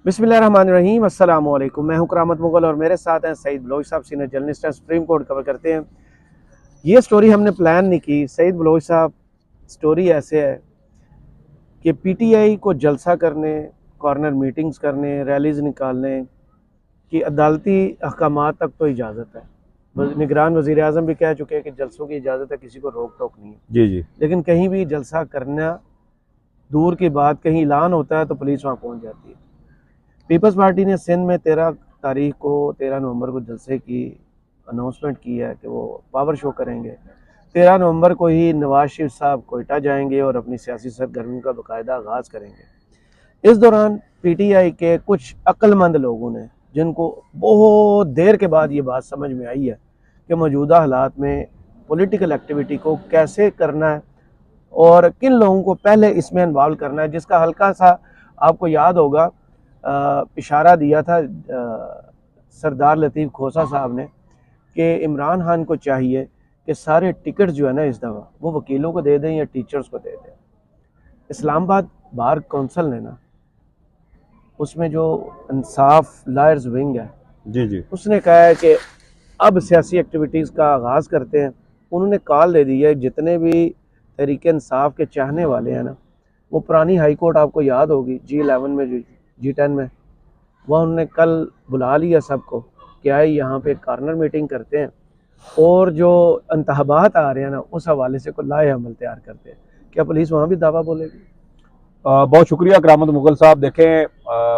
बिस्मिल्लाहिर्रहमानिर्रहीम, अस्सलाम वालेकुम। मैं हूं करामत मुगल और मेरे साथ हैं सईद बलोच साहब, सीनियर जर्नलिस्ट हैं, सुप्रीम कोर्ट कवर करते हैं। ये स्टोरी हमने प्लान नहीं की। सईद बलोच साहब, स्टोरी ऐसे है कि पीटीआई को जलसा करने, कॉर्नर मीटिंग्स करने, रैलीज निकालने की अदालती अहकामात तक तो इजाज़त है। निगरान वज़ीर आज़म भी कह चुके हैं कि जलसों की इजाज़त है, किसी को रोक टोक नहीं है। जी जी। लेकिन कहीं भी जलसा करना दूर की बात, कहीं ऐलान होता है तो पुलिस वहाँ पहुँच जाती है। पीपल्स पार्टी ने सिंध में 13 नवंबर को जलसे की अनाउंसमेंट की है कि वो पावर शो करेंगे। 13 नवंबर को ही नवाज शरीफ साहब कोयटा जाएंगे और अपनी सियासी सरगर्मी का बाकायदा आगाज़ करेंगे। इस दौरान पीटीआई के कुछ अक्लमंद लोगों ने, जिनको बहुत देर के बाद ये बात समझ में आई है कि मौजूदा हालात में पॉलिटिकल एक्टिविटी को कैसे करना है और किन लोगों को पहले इसमें इन्वॉल्व करना है, जिसका हल्का सा आपको याद होगा इशारा दिया था सरदार लतीफ़ खोसा साहब ने कि इमरान खान को चाहिए कि सारे टिकट जो है ना इस दफ़ा वो वकीलों को दे दें या टीचर्स को दे दें। इस्लामाबाद बार कौंसिल ने ना, उसमें जो इंसाफ लायर्स विंग है, जी जी। उसने कहा है कि अब सियासी एक्टिविटीज़ का आगाज़ करते हैं। उन्होंने कॉल दे दी है जितने भी तहरीक इंसाफ के चाहने वाले हैं ना, वो पुरानी हाई कोर्ट आपको याद होगी G11 में, G10 में, वह उन्होंने कल बुला लिया सबको कि आए यहाँ पे कॉर्नर मीटिंग करते हैं और जो इंतखाबात आ रहे हैं ना उस हवाले से कोई लाए अमल तैयार करते हैं। क्या पुलिस वहाँ भी दावा बोलेगी? बहुत शुक्रिया करामत मुगल साहब। देखें,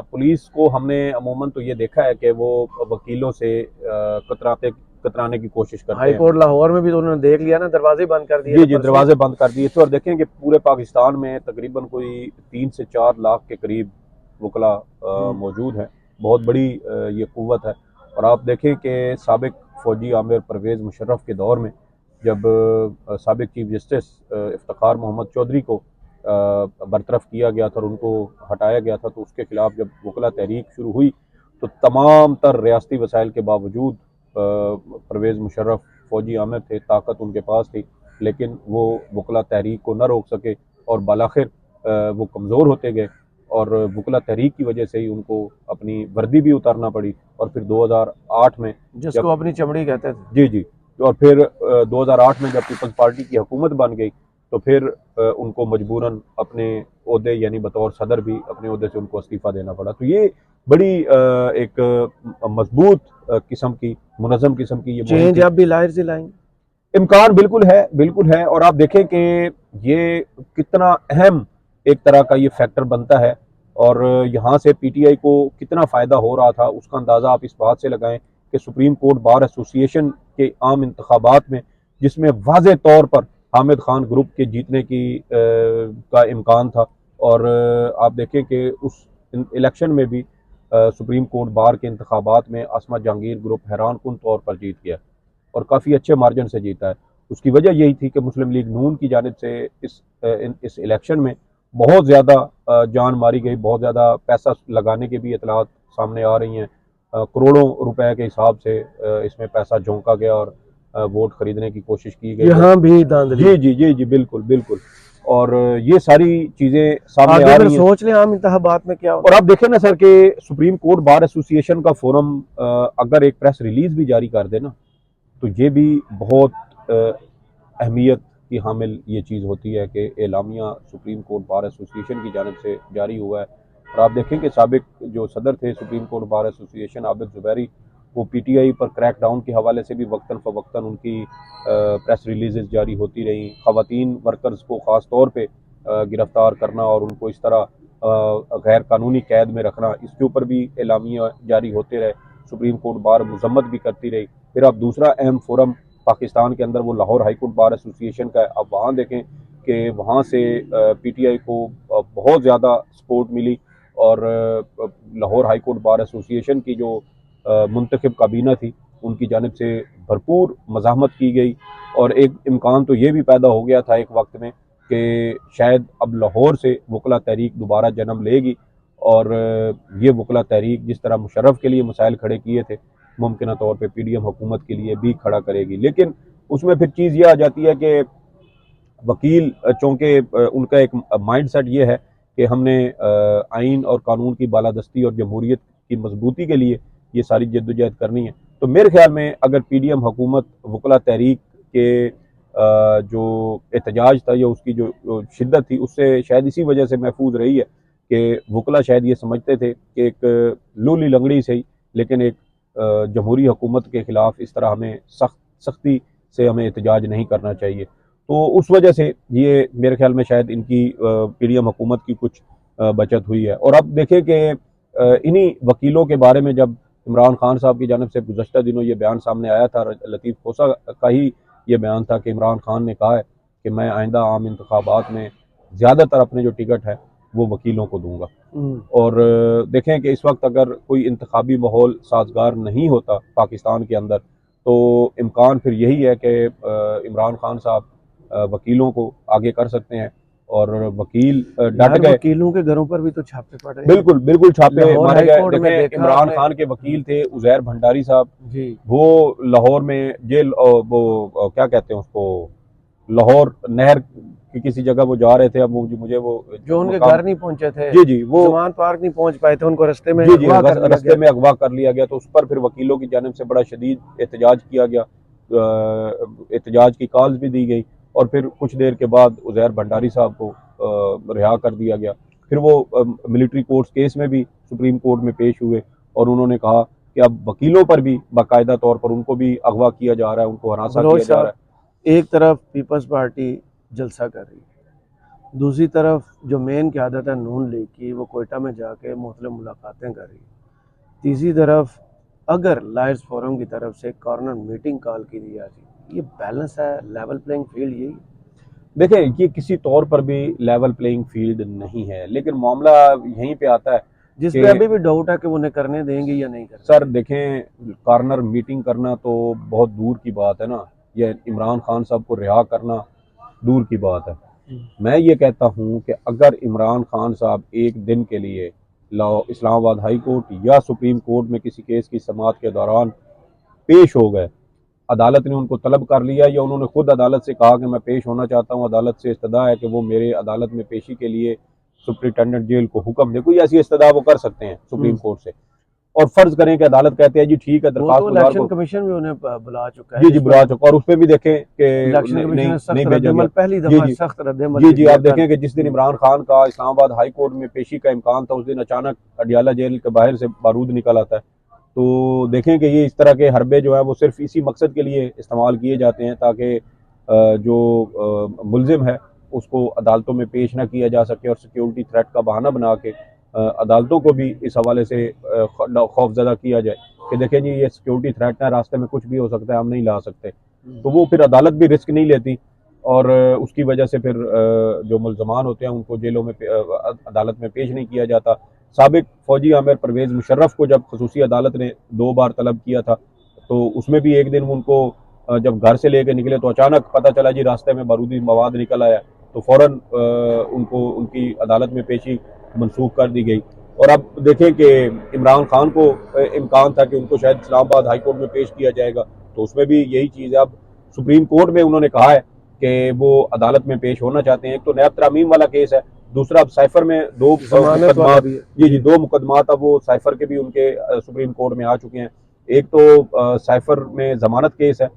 पुलिस को हमने अमूमन तो ये देखा है कि वो वकीलों से कतराने की कोशिश करते हाई हैं। कोर्ट लाहौर में भी तो उन्होंने देख लिया ना, दरवाजे बंद कर दिए जी थे जी, परसों। दरवाजे बंद कर दिए थे। और देखें कि पूरे पाकिस्तान में तकरीबन कोई 3 से 4 लाख के करीब वकला मौजूद हैं। बहुत बड़ी ये कुव्वत है। और आप देखें कि साबिक फौजी आमिर परवेज़ मुशर्रफ के दौर में जब साबिक चीफ जस्टिस इफ्तिखार मोहम्मद चौधरी को बरतरफ किया गया था और उनको हटाया गया था, तो उसके खिलाफ जब वकला तहरीक शुरू हुई तो तमाम तर रियासती वसाइल के बावजूद परवेज़ मुशर्रफ फौजी आमिर थे, ताकत उनके पास थी, लेकिन वो वकला तहरीक को न रोक सके और बालाखिर वो कमज़ोर होते गए और वकला तहरीक की वजह से ही उनको अपनी वर्दी भी उतारना पड़ी। और फिर 2008 में जिसको जब अपनी चमड़ी कहते थे। जी जी, और फिर 2008 में जब पीपल्स पार्टी की हुकूमत बन गई तो फिर उनको मजबूरन अपने ओहदे यानी बतौर सदर भी अपने ओहदे से उनको इस्तीफ़ा देना पड़ा। तो ये बड़ी एक मजबूत किस्म की, मुनज़्ज़म किस्म की ये मुहिम चेंज थी। अब भी लाहिर से लाएंगे। इम्कान बिल्कुल है, बिल्कुल है। और आप देखें कि ये कितना अहम एक तरह का ये फैक्टर बनता है और यहाँ से पीटीआई को कितना फ़ायदा हो रहा था उसका अंदाज़ा आप इस बात से लगाएं कि सुप्रीम कोर्ट बार एसोसिएशन के आम इंतखाबात में, जिसमें वाज़े तौर पर हामिद खान ग्रुप के जीतने का इम्कान था, और आप देखें कि उस इलेक्शन में भी सुप्रीम कोर्ट बार के इंतखाबात में असमा जहांगीर ग्रुप हैरान कुन तौर पर जीत गया और काफ़ी अच्छे मार्जिन से जीता है। उसकी वजह यही थी कि मुस्लिम लीग नून की जानिब से इस इलेक्शन में बहुत ज़्यादा जान मारी गई, बहुत ज़्यादा पैसा लगाने की भी इतलात सामने आ रही हैं। करोड़ों रुपए के हिसाब से इसमें पैसा झोंका गया और वोट खरीदने की कोशिश की गई है। यहाँ भी धांधली। जी जी जी जी, बिल्कुल बिल्कुल। और ये सारी चीज़ें सामने आगे आ फिर रही हैं। सोच लें आम इंतखाबात में क्या और होना आप देखें ना सर कि सुप्रीम कोर्ट बार एसोसिएशन का फोरम अगर एक प्रेस रिलीज भी जारी कर दे ना, तो ये भी बहुत अहमियत की हामिल ये चीज़ होती है कि एलामिया सुप्रीम कोर्ट बार एसोसिएशन की जानिब से जारी हुआ है। और आप देखें कि साबिक जो सदर थे supreme court bar association Abid Zubairi, वो पीटीआई पर क्रैक डाउन के हवाले से भी वक्तन फ़वक्तन उनकी प्रेस रिलीज़ जारी होती रहीं। ख़वातीन वर्कर्स को ख़ास तौर पर गिरफ़्तार करना और उनको इस तरह गैर कानूनी कैद में रखना, इसके ऊपर भी एलामिया जारी होते रहे। सुप्रीम कोर्ट बार मजम्मत भी करती रही। फिर आप दूसरा अहम फोरम पाकिस्तान के अंदर वो Lahore high court bar association का है। अब वहाँ देखें कि वहाँ से पीटीआई को बहुत ज़्यादा सपोर्ट मिली और Lahore high court bar association की जो मुंतखब काबीना थी उनकी जानिब से भरपूर मज़ाहमत की गई। और एक इम्कान तो ये भी पैदा हो गया था एक वक्त में कि शायद अब लाहौर से वकला तहरीक दोबारा जन्म लेगी और ये वकला तहरीक जिस तरह मुशर्रफ के लिए मसाइल खड़े किए थे, मुमकिन तौर पर पीडीएम हुकूमत के लिए भी खड़ा करेगी। लेकिन उसमें फिर चीज़ ये आ जाती है कि वकील, चूँकि उनका एक माइंड सेट ये है कि हमने आइन और कानून की बालादस्ती और जमहूरियत की मजबूती के लिए ये सारी जद्दोजहद करनी है। तो मेरे ख्याल में अगर पीडीएम हुकूमत वकला तहरीक के जो एहतजाज था या उसकी जो शिद्दत थी उससे शायद इसी वजह से महफूज रही है कि वकला शायद ये समझते थे कि एक लूली लंगड़ी से ही लेकिन एक जमहूरी हुकूमत के ख़िलाफ़ इस तरह हमें सख्ती से हमें एहतजाज नहीं करना चाहिए। तो उस वजह से ये मेरे ख्याल में शायद इनकी पीडीएम हुकूमत की कुछ बचत हुई है। और अब देखें कि इन्हीं वकीलों के बारे में जब इमरान खान साहब की जानिब से गुज़श्ता दिनों ये बयान सामने आया था, लतीफ़ खोसा का ही ये बयान था कि इमरान खान ने कहा है कि मैं आइंदा आम इंतखाबात में ज़्यादातर अपने जो टिकट है वो वकीलों को दूंगा। और देखें कि इस वक्त अगर कोई इंतखाबी माहौल साजगार नहीं होता पाकिस्तान के अंदर तो इम्कान फिर यही है कि इमरान खान साहब वकीलों को आगे कर सकते हैं और वकील डट गए। वकीलों के घरों पर भी तो छापे पड़ रहे हैं। बिल्कुल बिल्कुल छापे लाहौर मारे हाई गए। कोर्ट में देखें देखा इमरान आपने। खान के वकील थे उजैर भंडारी साहब जी। वो लाहौर में जेल वो क्या कहते हैं उसको लाहौर नहर की किसी जगह वो जा रहे थे। अब मुझे वो जो उनके मकाम घर नहीं पहुंचे थे, जी जी वो जमान पार्क नहीं पहुंच पाए थे, उनको रास्ते में जी जी अगवा कर लिया रास्ते गया। में अगवा कर लिया गया। तो उस पर फिर वकीलों की जानिब से बड़ा शदीद एहतजाज किया गया, एहतजाज की कॉल्स भी दी गई और फिर कुछ देर के बाद उजैर भंडारी साहब को रिहा कर दिया गया। फिर वो मिलिट्री कोर्ट्स केस में भी सुप्रीम कोर्ट में पेश हुए और उन्होंने कहा कि अब वकीलों पर भी बाकायदा तौर पर उनको भी अगवा किया जा रहा है, उनको हरासा किया जा रहा है। एक तरफ पीपल्स पार्टी जलसा कर रही है, दूसरी तरफ जो मेन क़यादत है नून लीग की वो कोयटा में जाके मुख्तलिफ मुलाकातें कर रही है, तीसरी तरफ अगर लायर्स फोरम की तरफ से कॉर्नर मीटिंग कॉल की दी जाती है, ये बैलेंस है, लेवल प्लेइंग फील्ड यही। देखें ये किसी तौर पर भी लेवल प्लेइंग फील्ड नहीं है, लेकिन मामला यहीं पे आता है जिस पे अभी भी डाउट है कि वो उन्हें करने देंगे या नहीं करेंगे। सर देखें कॉर्नर मीटिंग करना तो बहुत दूर की बात है ना, ये इमरान खान साहब को रिहा करना दूर की बात है। मैं ये कहता हूँ कि अगर इमरान खान साहब एक दिन के लिए इस्लामाबाद हाई कोर्ट या सुप्रीम कोर्ट में किसी केस की समाअत के दौरान पेश हो गए, अदालत ने उनको तलब कर लिया या उन्होंने खुद अदालत से कहा कि मैं पेश होना चाहता हूँ, अदालत से इस्तदा है कि वो मेरे अदालत में पेशी के लिए सुप्रिटेंडेंट जेल को हुक्म दे, कोई ऐसी इस्तदा वो कर सकते हैं सुप्रीम कोर्ट से। और फर्ज करें कि अदालत कहते हैं जी ठीक है दरखास्त तो इलेक्शन कमीशन भी उन्हें बुला चुका है। जी जी बुला चुका और उस पर भी देखें कि इलेक्शन कमीशन ने सख्त रद्द-ए-अमल पहली जी दफा जी सख्त रद्द-ए-अमल जी जी आप देखें कि जिस दिन इमरान खान का इस्लामाबाद हाई कोर्ट में पेशी का इम्कान था उस दिन अचानक अडियाला जेल के बाहर से बारूद निकल आता है। तो देखें कि ये इस तरह के हरबे जो है वो सिर्फ इसी मकसद के लिए इस्तेमाल किए जाते हैं ताकि जो मुलजिम है उसको अदालतों में पेश ना किया जा सके और सिक्योरिटी थ्रेट का बहाना बना के अदालतों को भी इस हवाले से खौफजदा किया जाए कि देखें जी ये सिक्योरिटी थ्रेट है, रास्ते में कुछ भी हो सकता है, हम नहीं ला सकते। तो वो फिर अदालत भी रिस्क नहीं लेती और उसकी वजह से फिर जो मुल्ज़मान होते हैं उनको जेलों में अदालत में पेश नहीं किया जाता। साबिक फौजी आमिर परवेज़ मुशर्रफ को जब खसूसी अदालत ने 2 बार तलब किया था तो उसमें भी एक दिन उनको जब घर से लेकर निकले तो अचानक पता चला जी रास्ते में बारूदी मवाद निकल आया, तो फ़ौरन उनको उनकी अदालत में पेशी मनसूख कर दी गई। और अब देखें कि इमरान खान को इम्कान था कि उनको शायद इस्लामाबाद हाई कोर्ट में पेश किया जाएगा, तो उसमें भी यही चीज़ है। अब सुप्रीम कोर्ट में उन्होंने कहा है कि वो अदालत में पेश होना चाहते हैं। एक तो नैब तरामीम वाला केस है, दूसरा अब साइफर में 2 मुकदमा जी जी 2 मुकदमात अब वो साइफर के भी उनके सुप्रीम कोर्ट में आ चुके हैं। एक तो साइफर में जमानत केस है,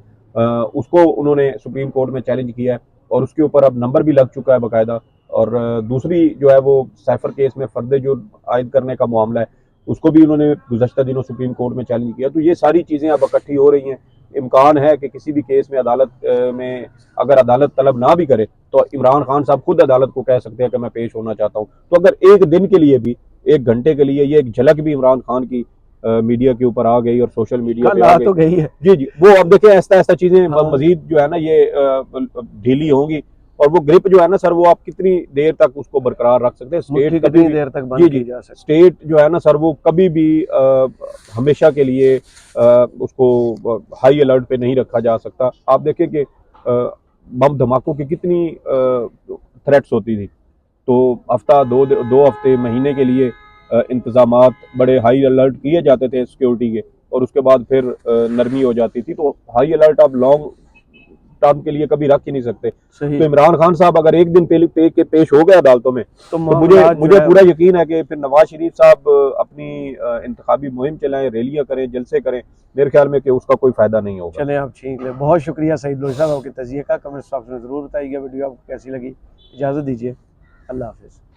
उसको उन्होंने सुप्रीम कोर्ट में चैलेंज किया है और उसके ऊपर अब नंबर भी लग चुका है बाकायदा। और दूसरी जो है वो साइफर केस में फर्द जुर्म आयद करने का मामला है, उसको भी उन्होंने गुज़श्ता दिनों सुप्रीम कोर्ट में चैलेंज किया। तो ये सारी चीज़ें अब इकट्ठी हो रही हैं। इम्कान है कि किसी भी केस में अदालत में अगर अदालत तलब ना भी करे तो इमरान खान साहब खुद अदालत को कह सकते हैं कि मैं पेश होना चाहता हूँ। तो अगर एक दिन के लिए भी, एक घंटे के लिए ये एक झलक भी इमरान खान की मीडिया के ऊपर आ गई और सोशल मीडिया पे आ गई तो गई है जी जी वो अब देखें ऐसा ऐसा चीज़ें मजीद जो है ना ये ढीली होंगी और वो ग्रिप जो है ना सर वो आप कितनी देर तक उसको बरकरार रख सकते हैं। स्टेट कितनी देर तक बंद की जा सकती है। स्टेट जो है ना सर वो कभी भी हमेशा के लिए उसको हाई अलर्ट पे नहीं रखा जा सकता। आप देखें कि बम धमाकों की कितनी थ्रेट्स होती थी, तो हफ्ता दो हफ्ते महीने के लिए इंतजामात बड़े हाई अलर्ट किए जाते थे सिक्योरिटी के और उसके बाद फिर नरमी हो जाती थी। तो हाई अलर्ट आप लॉन्ग टर्म के लिए कभी रख ही नहीं सकते। सही। तो इमरान खान साहब अगर एक दिन पेश हो गए अदालतों में तो मुझे पूरा यकीन है कि फिर नवाज शरीफ साहब अपनी इंतखाबी मुहिम चलाएं, रैलियां करें, जलसे करें, मेरे ख्याल में कि उसका कोई फायदा नहीं होगा। चलें आप छीन लें। बहुत शुक्रिया सईद लोधी साहब आपके तजिए का। कमेंट्स बॉक्स में ज़रूर बताइएगा वीडियो आपको कैसी लगी। इजाज़त दीजिए, अल्लाह हाफिज़।